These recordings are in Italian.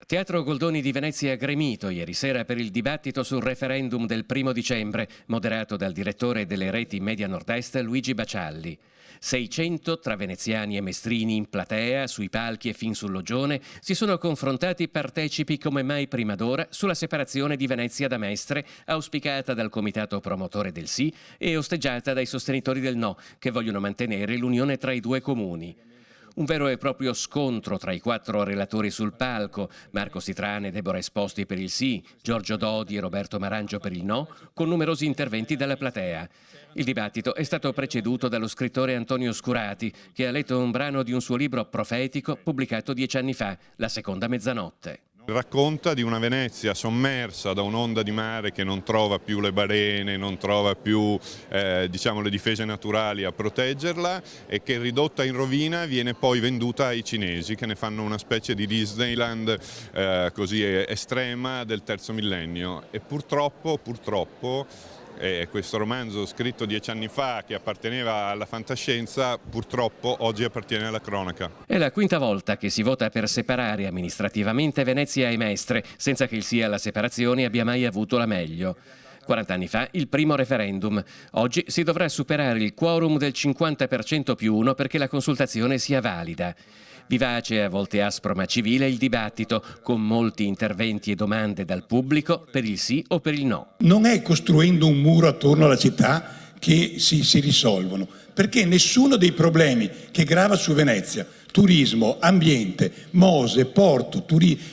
Teatro Goldoni di Venezia gremito ieri sera per il dibattito sul referendum del 1° dicembre, moderato dal direttore delle reti Media Nord-Est Luigi Bacialli. 600 tra veneziani e mestrini in platea, sui palchi e fin sul loggione si sono confrontati partecipi come mai prima d'ora sulla separazione di Venezia da Mestre, auspicata dal comitato promotore del sì e osteggiata dai sostenitori del no, che vogliono mantenere l'unione tra i due comuni. Un vero e proprio scontro tra i 4 relatori sul palco, Marco Sitrane e Deborah Esposti per il sì, Giorgio Dodi e Roberto Marangio per il no, con numerosi interventi dalla platea. Il dibattito è stato preceduto dallo scrittore Antonio Scurati, che ha letto un brano di un suo libro profetico pubblicato 10 anni fa, La seconda mezzanotte. Racconta di una Venezia sommersa da un'onda di mare che non trova più le balene, non trova più le difese naturali a proteggerla e che ridotta in rovina viene poi venduta ai cinesi, che ne fanno una specie di Disneyland così estrema del terzo millennio. E purtroppo questo romanzo scritto 10 anni fa, che apparteneva alla fantascienza, purtroppo oggi appartiene alla cronaca. È la quinta volta che si vota per separare amministrativamente Venezia e Mestre, senza che il sì alla separazione abbia mai avuto la meglio. 40 anni fa il primo referendum. Oggi si dovrà superare il quorum del 50%+1 perché la consultazione sia valida. Vivace, a volte aspro ma civile, il dibattito, con molti interventi e domande dal pubblico per il sì o per il no. Non è costruendo un muro attorno alla città che si risolvono, perché nessuno dei problemi che grava su Venezia, turismo, ambiente, Mose, porto,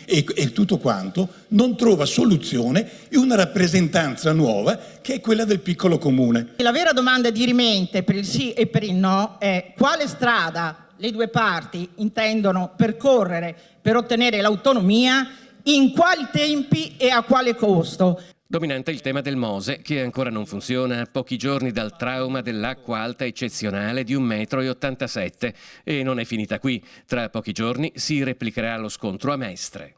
e tutto quanto, non trova soluzione in una rappresentanza nuova che è quella del piccolo comune. La vera domanda dirimente per il sì e per il no è: quale strada le due parti intendono percorrere per ottenere l'autonomia, in quali tempi e a quale costo? Dominante il tema del Mose, che ancora non funziona a pochi giorni dal trauma dell'acqua alta eccezionale di 1,87 m. E non è finita qui. Tra pochi giorni si replicherà lo scontro a Mestre.